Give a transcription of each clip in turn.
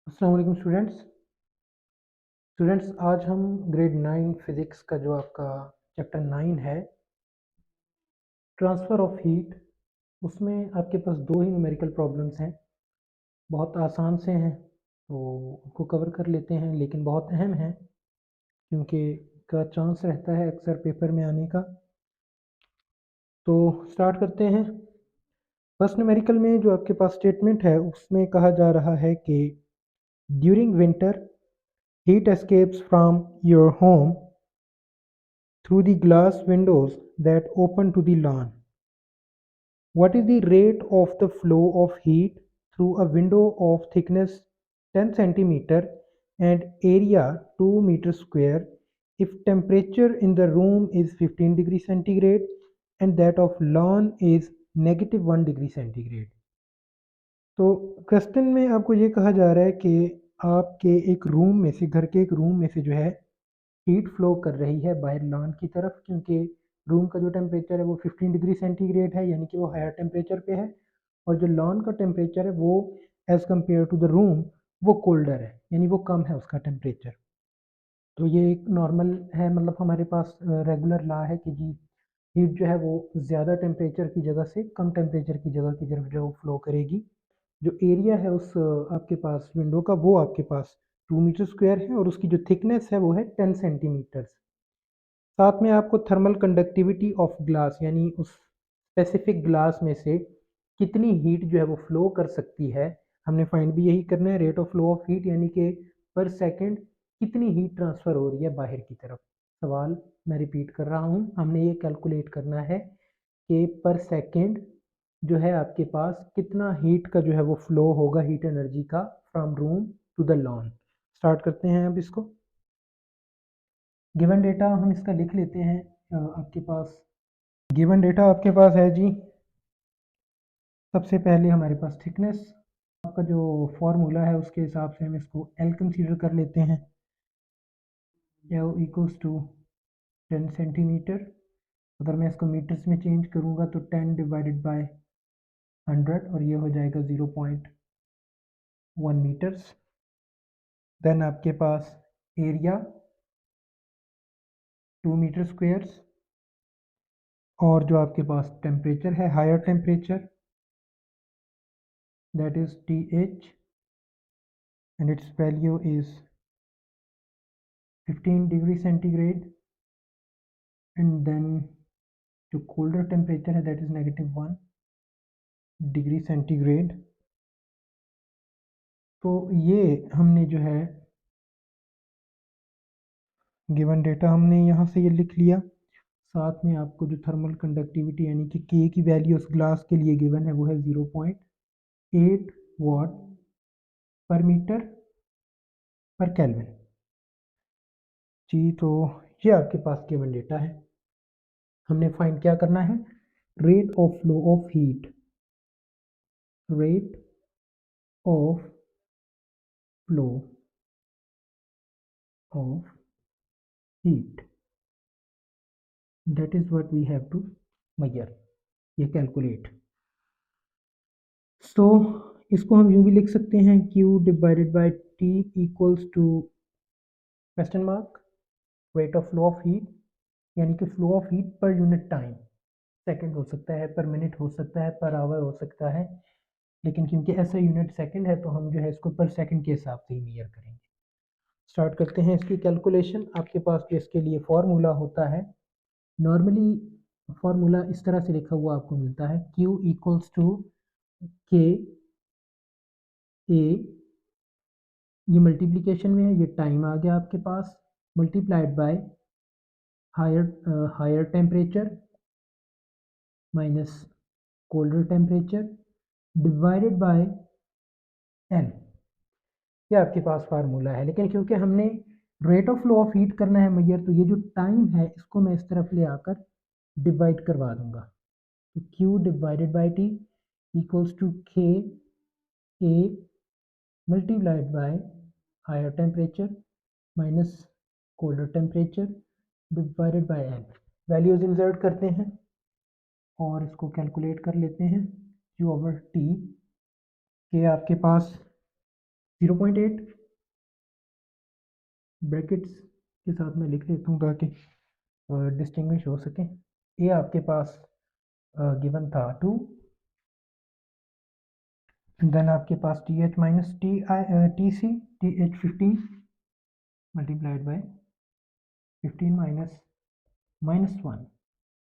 अस्सलाम वालेकुम स्टूडेंट्स आज हम ग्रेड 9 फिज़िक्स का जो आपका चैप्टर 9 है ट्रांसफ़र ऑफ हीट, उसमें आपके पास दो ही न्यूमेरिकल प्रॉब्लम्स हैं। बहुत आसान से हैं तो उनको कवर कर लेते हैं, लेकिन बहुत अहम हैं क्योंकि का चांस रहता है अक्सर पेपर में आने का। तो स्टार्ट करते हैं। फर्स्ट न्यूमेरिकल में जो आपके पास स्टेटमेंट है उसमें कहा जा रहा है कि during winter heat escapes from your home through the glass windows that open to the lawn. What is the rate of the flow of heat through a window of thickness 10 centimeter and area 2 meter square if temperature in the room is 15 degree centigrade and that of lawn is negative 1 degree centigrade? तो question में आपको ये कहा जा रहा है कि आपके एक रूम में से, घर के एक रूम में से जो है हीट फ्लो कर रही है बाहर लॉन की तरफ, क्योंकि रूम का जो टेम्परेचर है वो 15 डिग्री सेंटीग्रेड है, यानी कि वो हायर टेम्परेचर पे है, और जो लॉन का टेम्परेचर है वो as compare to the room वो कोल्डर है, यानी वो कम है उसका टेम्परेचर। तो ये एक नॉर्मल है, मतलब हमारे पास रेगुलर लॉ है कि जी हीट जो है वो ज़्यादा टेम्परेचर की जगह से कम टेम्परेचर की जगह की तरफ जो फ्लो करेगी। जो एरिया है उस आपके पास विंडो का वो आपके पास 2 मीटर स्क्वायर है और उसकी जो थिकनेस है वो है 10 सेंटीमीटर्स। साथ में आपको थर्मल कंडक्टिविटी ऑफ ग्लास, यानी उस स्पेसिफिक ग्लास में से कितनी हीट जो है वो फ्लो कर सकती है, हमने फाइंड भी यही करना है, rate of flow of heat, यानी कि पर सेकंड कितनी हीट ट्रांसफ़र हो रही है बाहर की तरफ। सवाल मैं रिपीट कर रहा हूँ, हमने ये कैलकुलेट करना है कि पर सेकंड जो है आपके पास कितना हीट का जो है वो फ्लो होगा, हीट एनर्जी का, from room to the lawn. Start करते हैं अब इसको। गिवन डेटा हम इसका लिख लेते हैं। आपके पास गिवन डेटा आपके पास है जी। सबसे पहले हमारे पास थिकनेस, आपका जो फॉर्मूला है उसके हिसाब से हम इसको एल कंसीडर कर लेते हैं। L equals to 10 centimetre. अगर मैं इसको मीटर्स में चेंज करूँगा तो 10 डिवाइडेड बाय 100 और ये हो जाएगा 0.1 मीटर्स। देन आपके पास एरिया 2 मीटर स्क्वेयर्स, और जो आपके पास टेम्परेचर है, higher temperature, that is TH, and its value is 15 degree centigrade, and then जो colder temperature है that is -1 डिग्री सेंटीग्रेड। तो ये हमने जो है गिवन डेटा हमने यहाँ से ये लिख लिया। साथ में आपको जो थर्मल कंडक्टिविटी यानी कि के की वैल्यू उस ग्लास के लिए गिवन है वो है 0.8 वाट पर मीटर पर केल्विन जी। तो ये आपके पास गिवन डेटा है। हमने फाइंड क्या करना है, rate of flow of heat, rate of flow of heat, that is what we have to measure, ये calculate। so इसको हम यूं भी लिख सकते हैं Q divided by T equals to question mark rate of flow of heat, यानी कि फ्लो ऑफ हीट पर यूनिट टाइम, सेकंड हो सकता है, पर मिनट हो सकता है, पर आवर हो सकता है, लेकिन क्योंकि ऐसा यूनिट सेकंड है तो हम जो है इसको पर सेकंड के हिसाब से ही मेजर करेंगे। स्टार्ट करते हैं इसकी कैलकुलेशन। आपके पास जो इसके लिए फॉर्मूला होता है, नॉर्मली फॉर्मूला इस तरह से लिखा हुआ आपको मिलता है, Q इक्वल्स टू के ए, ये मल्टीप्लिकेशन में है, ये टाइम आ गया आपके पास, multiplied by higher temperature minus colder temperature divided by L. ये आपके पास फार्मूला है, लेकिन क्योंकि हमने rate of flow of heat करना है मैयर, तो ये जो टाइम है इसको मैं इस तरफ ले आकर डिवाइड करवा दूंगा। तो Q divided by T equals to K A multiplied by higher temperature minus colder temperature divided by L। Values insert करते हैं और इसको कैलकुलेट कर लेते हैं। Q ओवर T के आपके पास 0.8 ब्रैकेट्स के साथ मैं लिख देता हूँ ताकि डिस्टिंग्विश हो सके। ये आपके पास गिवन था 2, देन आपके पास T H minus T C T H 15 multiplied by 15 -1,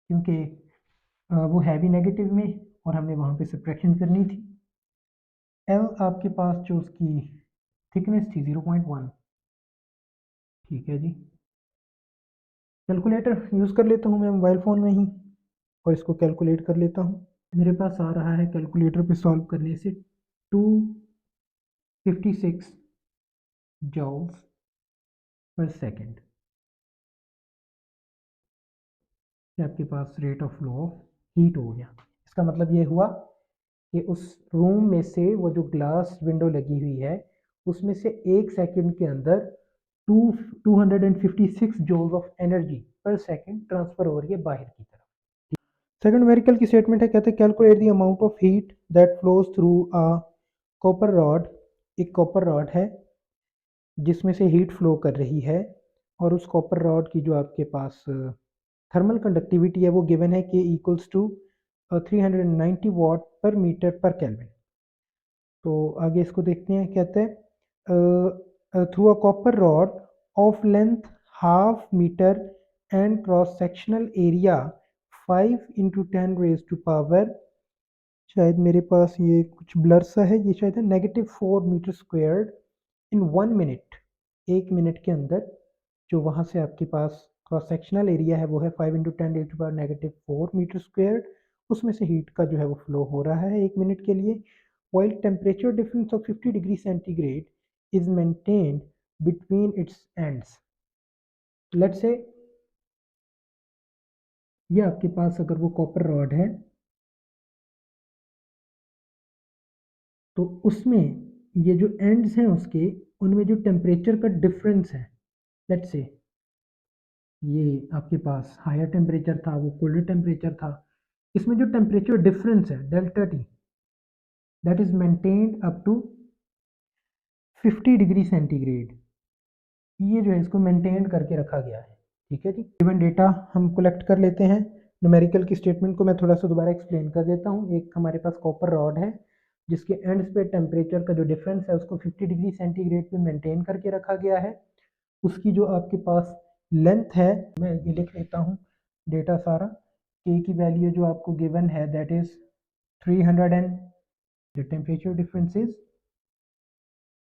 क्योंकि वो है भी नेगेटिव में और हमने वहाँ पे सब्ट्रैक्शन करनी थी। एल आपके पास जो उसकी थिकनेस थी 0.1, ठीक है जी। कैलकुलेटर यूज़ कर लेता हूँ मैं मोबाइल फ़ोन में ही और इसको कैलकुलेट कर लेता हूँ। मेरे पास आ रहा है कैलकुलेटर पे सॉल्व करने से 256 जॉल्स पर सेकेंड। आपके पास rate of flow of heat हो गया। इसका मतलब ये हुआ कि उस रूम में से वो जो ग्लास विंडो लगी हुई है उसमें से 1 सेकंड के अंदर 256 जूल्स ऑफ एनर्जी पर सेकंड ट्रांसफर हो रही है बाहर की तरफ। सेकंड न्यूमेरिकल की स्टेटमेंट है, कहते हैं calculate the amount of heat that flows through a copper rod. एक कॉपर रॉड है जिसमें से हीट फ्लो कर रही है और उस कॉपर रॉड की जो आपके पास थर्मल कंडक्टिविटी है वो गिवन है कि इक्वल्स टू 390 वाट पर मीटर पर केल्विन। तो आगे इसको देखते हैं, कहते हैं through a copper rod of length half metre and cross sectional area 5 × 10 raise to power, शायद मेरे पास ये कुछ ब्लर सा है, ये शायद है -4 मीटर स्क्वेयर्ड इन 1 मिनट। 1 मिनट के अंदर जो वहाँ से आपके पास क्रॉस सेक्शनल एरिया है वो है 5 × 10 raise to power -4 metre squared. उसमें से हीट का जो है वो फ्लो हो रहा है 1 मिनट के लिए, while temperature difference of 50 degree centigrade is maintained between its ends. Let's say ये आपके पास अगर वो कॉपर रॉड है तो उसमें ये जो एंड्स हैं उसके उनमें जो टेम्परेचर का डिफरेंस है, लेट्स से ये आपके पास हायर टेम्परेचर था, वो कोल्डर टेम्परेचर था, इसमें जो टेम्परेचर डिफरेंस है delta T that is maintained up to 50 degree centigrade. ये जो है इसको मेंटेन करके रखा गया है, ठीक है जी। गिवन डेटा हम कलेक्ट कर लेते हैं। न्यूमेरिकल की स्टेटमेंट को मैं थोड़ा सा दोबारा एक्सप्लेन कर देता हूँ। एक हमारे पास कॉपर रॉड है जिसके एंड्स पे टेम्परेचर का जो डिफरेंस है उसको 50 डिग्री सेंटीग्रेड पे मेंटेन करके रखा गया है। उसकी जो आपके पास लेंथ है, मैं ये लिख लेता हूँ डेटा सारा। के की वैल्यू जो आपको गिवन है that is 300 and the temperature difference is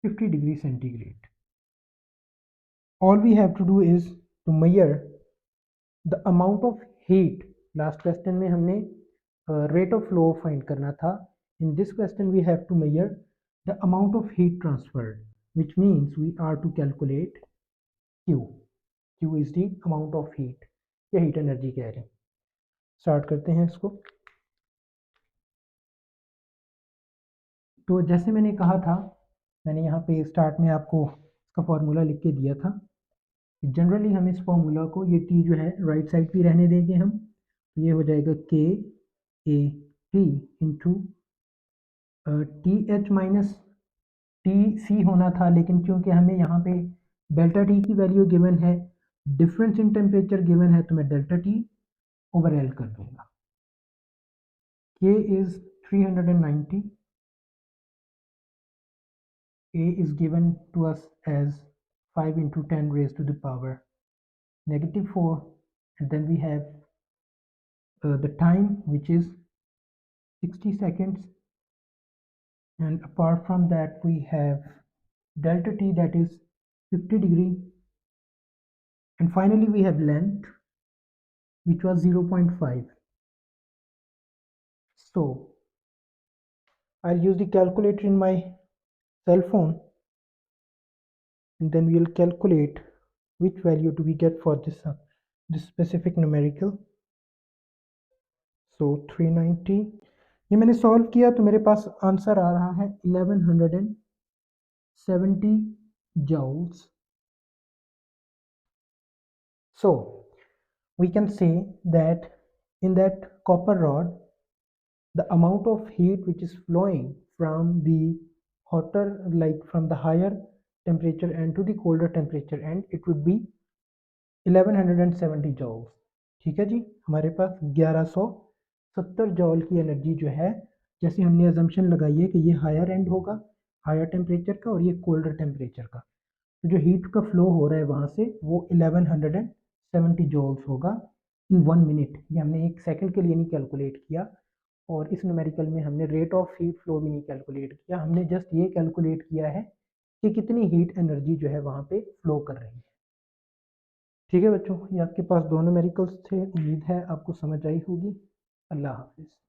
50 degree centigrade. all we have to do is to measure the amount of heat. Last question में हमने रेट ऑफ फ्लो फाइंड करना था। In this question we have to measure the amount of heat transferred, which means we are to calculate Q. Q is the amount of heat या heat energy कह रहे हैं। Start करते हैं इसको। तो जैसे मैंने कहा था, मैंने यहाँ पे स्टार्ट में आपको इसका फॉर्मूला लिख के दिया था। जनरली हम इस फॉर्मूला को, ये टी जो है राइट साइड पे रहने देंगे हम, तो ये हो जाएगा के A T into T H minus T C होना था, लेकिन क्योंकि हमें यहाँ पे डेल्टा टी की वैल्यू गिवन है, डिफरेंस इन टेम्परेचर गिवन है, तो मैं डेल्टा टी ओवर एल कर दूंगा। के is 390, A is given to us as 5 × 10 raised to the power -4, and then we have the time which is 60 seconds, and apart from that we have delta t that is 50 degree, and finally we have length which was 0.5. So I'll use the calculator in my cell phone and then we'll calculate which value do we get for this specific numerical. So 390, ये मैंने solve किया तो मेरे पास answer आ रहा है 1170 joules. So we can say that in that copper rod the amount of heat which is flowing from the hotter, like from the higher temperature end to the colder temperature end, it would be 1170 joules. ठीक है जी, हमारे पास 1170 जॉल की energy जो है, जैसे हमने assumption लगाई है कि ये हायर एंड होगा, हायर टेम्परेचर का, और ये कोल्डर टेम्परेचर का, तो जो हीट का फ्लो हो रहा है वहाँ से वो 1170 जॉल्स होगा इन 1 मिनट। ये हमने 1 सेकंड के लिए नहीं कैलकुलेट किया, और इस न्यूमेरिकल में हमने रेट ऑफ हीट फ्लो भी नहीं कैलकुलेट किया, हमने जस्ट ये कैलकुलेट किया है कि कितनी हीट एनर्जी जो है वहाँ पे फ्लो कर रही है। ठीक है बच्चों, ये आपके पास दोनों न्यूमेरिकल्स थे, उम्मीद है आपको समझ आई होगी। अल्लाह हाफिज़।